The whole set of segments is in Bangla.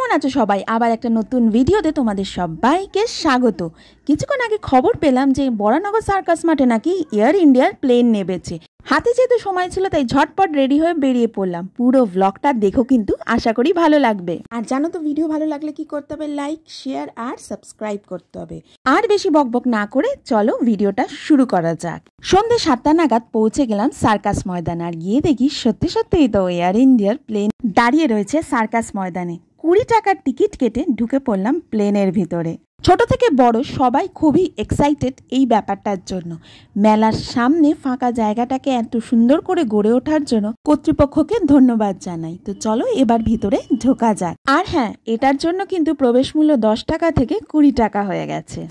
কেমন আছো সবাই? আবার একটা নতুন ভিডিওতে তোমাদের সবাইকে স্বাগত। কিছুক্ষণ আগে খবর পেলাম যে বরানগর সার্কাস মাঠে নাকি এয়ার ইন্ডিয়ার প্লেন নেমেছে। হাতে যেহেতু সময় ছিল তাই ঝটপট রেডি হয়ে বেরিয়ে পড়লাম। পুরো ব্লগটা দেখো, কিন্তু আশা করি ভালো লাগবে। আর জানো তো, ভিডিও ভালো লাগলে কি করতে হবে? লাইক, শেয়ার আর সাবস্ক্রাইব করতে হবে। আর বেশি বকবক না করে চলো ভিডিওটা শুরু করা যাক। সন্ধ্যে 7টা নাগাদ পৌঁছে গেলাম সার্কাস ময়দান। আর গিয়ে দেখি সত্যি সত্যিই তো এয়ার ইন্ডিয়ার প্লেন দাঁড়িয়ে রয়েছে সার্কাস ময়দানে। 20 টাকার টিকিট কেটে ঢুকে পড়লাম প্লেনের ভিতরে। ছোট থেকে বড় সবাই খুবই এক্সাইটেড এই ব্যাপারটার জন্য। মেলার সামনে ফাঁকা জায়গাটাকে এত সুন্দর করে গড়ে ওঠার জন্য কর্তৃপক্ষকে ধন্যবাদ জানাই। তো চলো এবার ভিতরে ঢোকা যাক। আর হ্যাঁ, এটার জন্য কিন্তু প্রবেশ মূল্য 10 টাকা থেকে 20 টাকা হয়ে গেছে।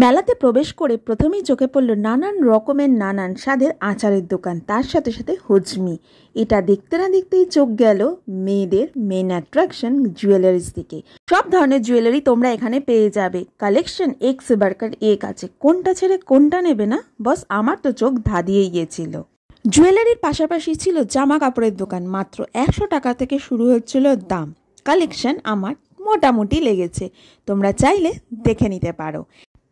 মেলাতে প্রবেশ করে প্রথমেই চোখে পড়ল নানান রকমের নানান স্বাদের আচারের দোকান, তার সাথে সাথে হজমি। এটা দেখতে না দেখতেই চোখ গেল মেয়েদের মেন অ্যাট্রাকশন জুয়েলারির দিকে। সব ধরনের জুয়েলারি তোমরা এখানে পেয়ে যাবে। কালেকশন এক্স বারকার এক আছে, কোনটা ছেড়ে কোনটা নেবে না বস, আমার তো চোখ ধাঁধিয়ে গিয়েছিল। জুয়েলারির পাশাপাশি ছিল জামা কাপড়ের দোকান। মাত্র 100 টাকা থেকে শুরু হচ্ছিল দাম। কালেকশন আমার মোটামুটি লেগেছে, তোমরা চাইলে দেখে নিতে পারো।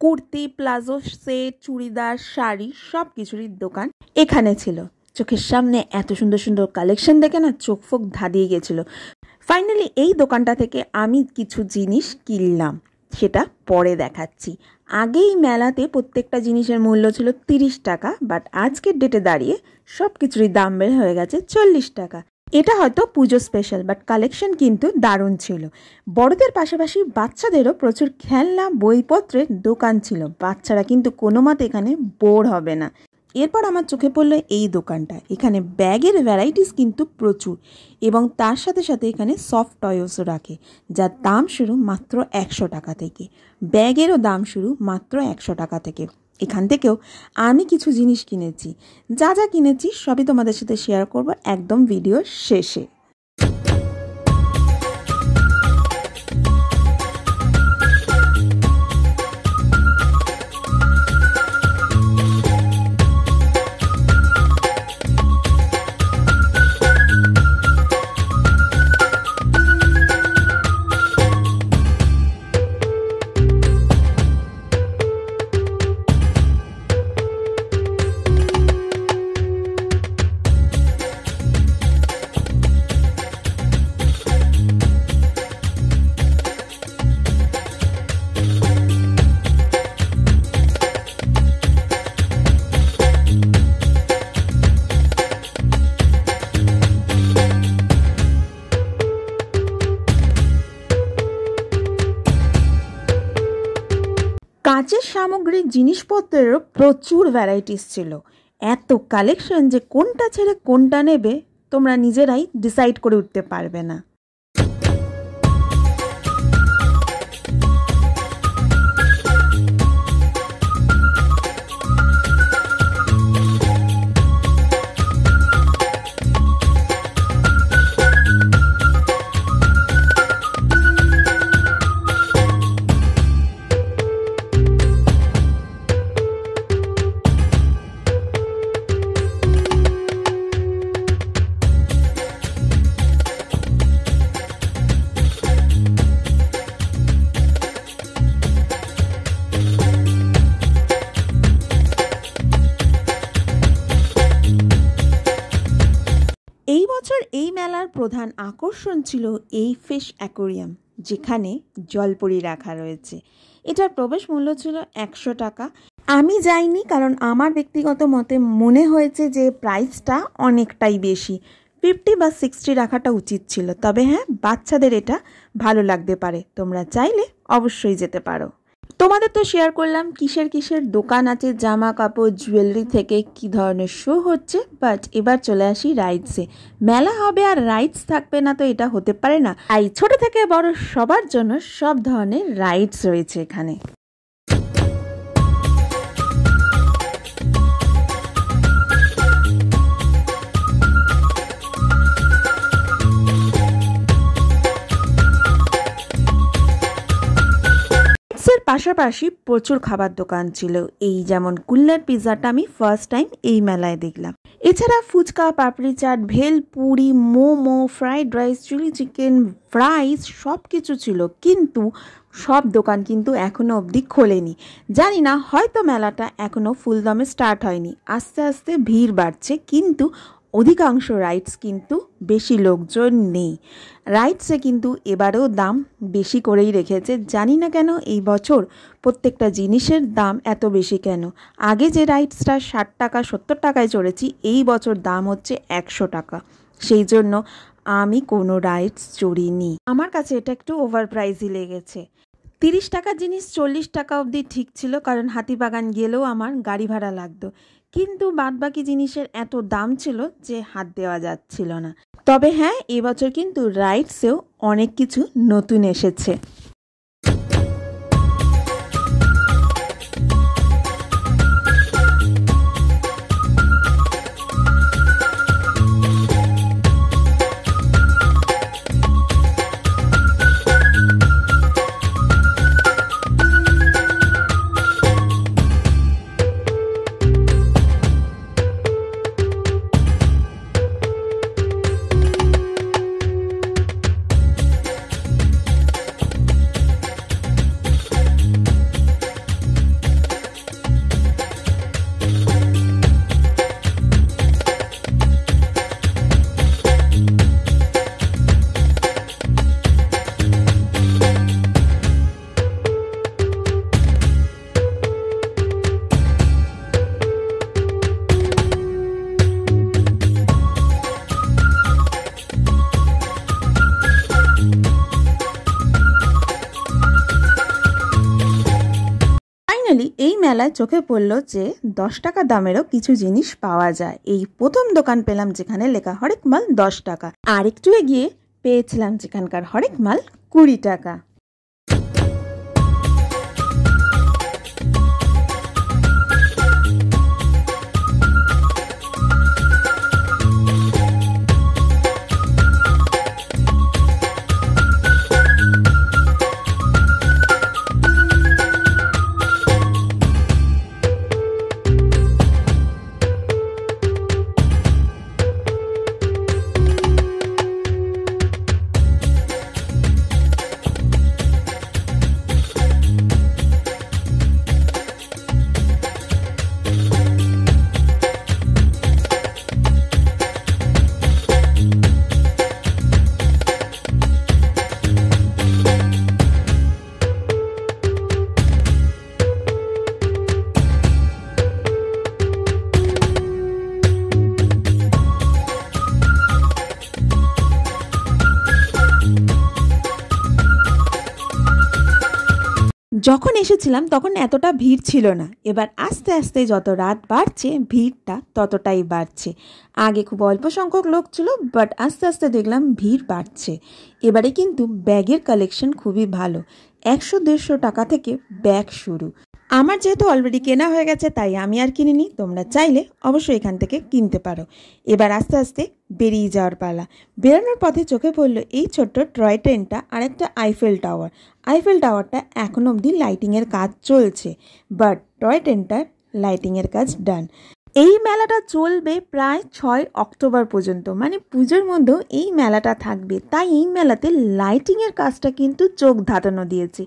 কুর্তি, প্লাজো সেট, চুড়িদার, শাড়ি সব কিছুরই দোকান এখানে ছিল। চোখের সামনে এত সুন্দর সুন্দর কালেকশন দেখে না চোখ ফোক ধাঁধিয়ে গেছিল। ফাইনালি এই দোকানটা থেকে আমি কিছু জিনিস কিনলাম, সেটা পরে দেখাচ্ছি। আগেই মেলাতে প্রত্যেকটা জিনিসের মূল্য ছিল 30 টাকা, বাট আজকের ডেটে দাঁড়িয়ে সব কিছুরই দাম বের হয়ে গেছে 40 টাকা। এটা হয়তো পুজো স্পেশাল, বাট কালেকশন কিন্তু দারুণ ছিল। বড়দের পাশাপাশি বাচ্চাদেরও প্রচুর খেলনা বইপত্রের দোকান ছিল। বাচ্চারা কিন্তু কোনো মতে এখানে বোর হবে না। এরপর আমার চোখে পড়লো এই দোকানটা। এখানে ব্যাগের ভ্যারাইটিস কিন্তু প্রচুর, এবং তার সাথে সাথে এখানে সফট টয়সও রাখে, যার দাম শুরু মাত্র 100 টাকা থেকে। ব্যাগেরও দাম শুরু মাত্র 100 টাকা থেকে। এখান থেকেও আমি কিছু জিনিস কিনেছি। যা যা কিনেছি সবই তোমাদের সাথে শেয়ার করব একদম ভিডিওর শেষে। কাঁচের সামগ্রীর জিনিসপত্রেরও প্রচুর ভ্যারাইটিস ছিল। এত কালেকশন যে কোনটা ছেড়ে কোনটা নেবে তোমরা নিজেরাই ডিসাইড করে উঠতে পারবে না। এই বছর এই মেলার প্রধান আকর্ষণ ছিল এই ফিশ অ্যাকোরিয়াম, যেখানে জলপরি রাখা রয়েছে। এটার প্রবেশ মূল্য ছিল 100 টাকা। আমি যাইনি কারণ আমার ব্যক্তিগত মতে মনে হয়েছে যে প্রাইসটা অনেকটাই বেশি। 50 বা 60 রাখাটা উচিত ছিল। তবে হ্যাঁ, বাচ্চাদের এটা ভালো লাগতে পারে, তোমরা চাইলে অবশ্যই যেতে পারো। তোমাদের তো শেয়ার করলাম কিসের কিসের দোকান আছে, জামা কাপড় জুয়েলারি থেকে কি ধরনের শো হচ্ছে। বাট এবার চলে আসি রাইডসে। মেলা হবে আর রাইডস থাকবে না তো এটা হতে পারে না। তাই ছোট থেকে বড় সবার জন্য সব ধরনের রাইডস রয়েছে এখানে। এর পাশাপাশি প্রচুর খাবার দোকান ছিল। এই যেমন কুল্লার পিৎজাটা আমি ফার্স্ট টাইম এই মেলায় দেখলাম। এছাড়া fuchka, papdi chaat, bhel puri, momo, fried rice, chilli chicken, fries সব কিছু ছিল। কিন্তু সব দোকান কিন্তু এখনো অবধি খোলেনি। জানি না, হয়তো মেলাটা এখনো ফুল দমে স্টার্ট হয়নি। আস্তে আস্তে ভিড় বাড়ছে, কিন্তু অধিকাংশ রাইডস কিন্তু বেশি লোকজন নেই। রাইডসে কিন্তু এবারেও দাম বেশি করেই রেখেছে। জানি না কেন এই বছর প্রত্যেকটা জিনিসের দাম এত বেশি কেন। আগে যে রাইডসটা 60 টাকা 70 টাকায় চড়েছি, এই বছর দাম হচ্ছে 100 টাকা। সেই জন্য আমি কোনো রাইডস চড়িনি। আমার কাছে এটা একটু ওভার প্রাইসই লেগেছে। 30 টাকার জিনিস 40 টাকা অবধি ঠিক ছিল, কারণ হাতিবাগান গেলেও আমার গাড়ি ভাড়া লাগতো। কিন্তু বাদবাকি জিনিসের এত দাম ছিল যে হাত দেওয়া যাচ্ছিল না। তবে হ্যাঁ, এবছর কিন্তু রাইডসেও অনেক কিছু নতুন এসেছে। এই মেলায় চোখে পড়লো যে 10 টাকা দামেরও কিছু জিনিস পাওয়া যায়। এই প্রথম দোকান পেলাম যেখানে লেখা হরেক মাল 10 টাকা। আর একটু এগিয়ে পেয়েছিলাম যেখানকার হরেক মাল 20 টাকা। যখন এসেছিলাম তখন এতটা ভিড় ছিল না। এবার আস্তে আস্তে যত রাত বাড়ছে ভিড়টা ততটাই বাড়ছে। আগে খুব অল্প সংখ্যক লোক ছিল, বাট আস্তে আস্তে দেখলাম ভিড় বাড়ছে। এবারে কিন্তু ব্যাগের কালেকশন খুবই ভালো। 100-150 টাকা থেকে ব্যাগ শুরু। আমার যেহেতু অলরেডি কেনা হয়ে গেছে তাই আমি আর কিনিনি। তোমরা চাইলে অবশ্যই এখান থেকে কিনতে পারো। এবার আস্তে আস্তে বেরিয়ে যাওয়ার পালা। বেরোনোর পথে চোখে পড়লো এই ছোট্ট টয় ট্রেনটা আর একটা আইফেল টাওয়ার। আইফেল টাওয়ারটা এখন অবধি লাইটিংয়ের কাজ চলছে, বাট টয় ট্রেনটার লাইটিংয়ের কাজ ডান। এই মেলাটা চলবে প্রায় 6 অক্টোবর পর্যন্ত, মানে পুজোর মধ্যেও এই মেলাটা থাকবে। তাই এই মেলাতে লাইটিংয়ের কাজটা কিন্তু চোখ ধাঁধানো দিয়েছে।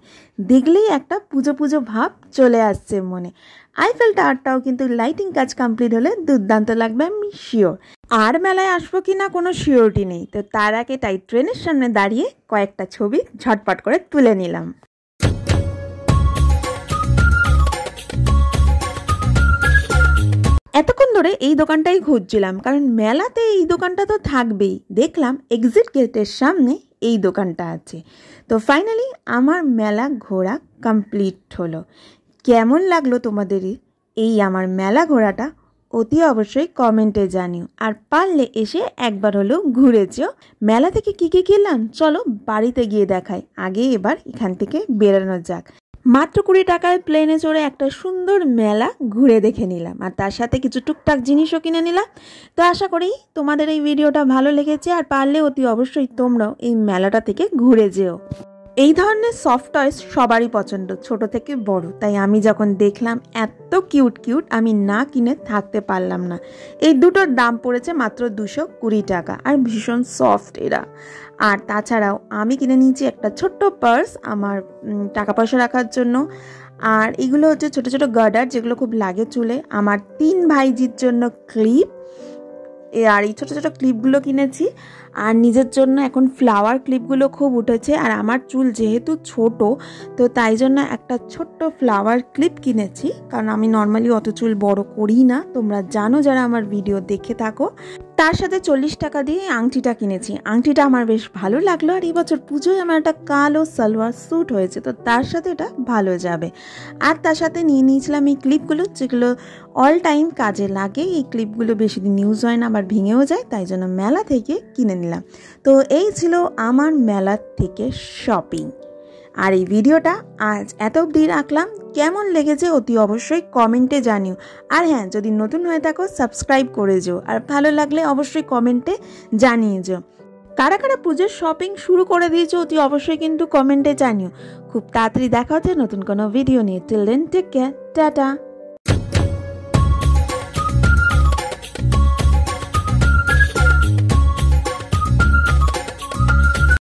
দেখলেই একটা পুজো পুজো ভাব চলে আসছে মনে। আইফেল টাওয়ারটাও কিন্তু লাইটিং কাজ কমপ্লিট হলে দুর্দান্ত লাগবে, আমি শিওর। আর মেলায় আসবো কি না কোনো শিওরিটি নেই, তো তার আগে তাই ট্রেনের সামনে দাঁড়িয়ে কয়েকটা ছবি ঝটপট করে তুলে নিলাম। এতক্ষণ ধরে এই দোকানটাই খুঁজছিলাম, কারণ মেলাতে এই দোকানটা তো থাকবেই। দেখলাম এক্সিট গেটের সামনে এই দোকানটা আছে। তো ফাইনালি আমার মেলা ঘোরা কমপ্লিট হলো। কেমন লাগলো তোমাদের এই আমার মেলা ঘোরাটা অতি অবশ্যই কমেন্টে জানিও। আর পারলে এসে একবার হলেও ঘুরে যেও। মেলা থেকে কী কী কিনলাম চলো বাড়িতে গিয়ে দেখাই। আগে এবার এখান থেকে বেরোনো যাক। মাত্র 20 টাকায় প্লেনে চড়ে একটা সুন্দর মেলা ঘুরে দেখে নিলাম, আর তার সাথে কিছু টুকটাক জিনিসও কিনে নিলাম। তো আশা করি তোমাদের এই ভিডিওটা ভালো লেগেছে, আর পারলে অতি অবশ্যই তোমরাও এই মেলাটা থেকে ঘুরে যেও। এই ধরনের সফট টয়েস সবারই পছন্দ, ছোট থেকে বড়। তাই আমি যখন দেখলাম এত কিউট কিউট, আমি না কিনে থাকতে পারলাম না। এই দুটোর দাম পড়েছে মাত্র 220 টাকা, আর ভীষণ সফট এরা। আর তাছাড়াও আমি কিনে নিয়েছি একটা ছোট্ট পার্স আমার টাকা পয়সা রাখার জন্য। আর এগুলো হচ্ছে ছোট ছোট গার্ডার, যেগুলো খুব লাগে চুলে। আমার 3 ভাইজির জন্য ক্লিপ, আর এই ছোটো ছোটো ক্লিপগুলো কিনেছি। আর নিজের জন্য এখন ফ্লাওয়ার ক্লিপগুলো খুব উঠেছে, আর আমার চুল যেহেতু ছোট, তো তাই জন্য একটা ছোট্ট ফ্লাওয়ার ক্লিপ কিনেছি। কারণ আমি নর্মালি অত চুল বড় করি না, তোমরা জানো যারা আমার ভিডিও দেখে থাকো। তার সাথে 40 টাকা দিয়ে আংটিটা কিনেছি। আংটিটা আমার বেশ ভালো লাগলো, আর এই বছর পুজোয় আমার একটা কালো সালোয়ার স্যুট হয়েছে, তো তার সাথে এটা ভালো যাবে। আর তার সাথে নিয়ে নিয়েছিলাম এই ক্লিপগুলো, যেগুলো অল টাইম কাজে লাগে। এই ক্লিপগুলো বেশি দিন ইউজ হয় না, আবার ভেঙেও যায়, তাই জন্য মেলা থেকে কিনে নিলাম। তো এই ছিল আমার মেলা থেকে শপিং। আর এই ভিডিওটা আজ এত অবধি রাখলাম। কেমন লেগেছে অতি অবশ্যই কমেন্টে জানিও। আর হ্যাঁ, যদি নতুন হয়ে থাকো সাবস্ক্রাইব করে যেও, আর ভালো লাগলে অবশ্যই কমেন্টে জানিয়ে যেও। কারা কারা পুজোর শপিং শুরু করে দিয়েছো অতি অবশ্যই কিন্তু কমেন্টে জানিও। খুব তাড়াতাড়ি দেখা হচ্ছে নতুন কোনো ভিডিও নিয়ে। Till then take care, tata.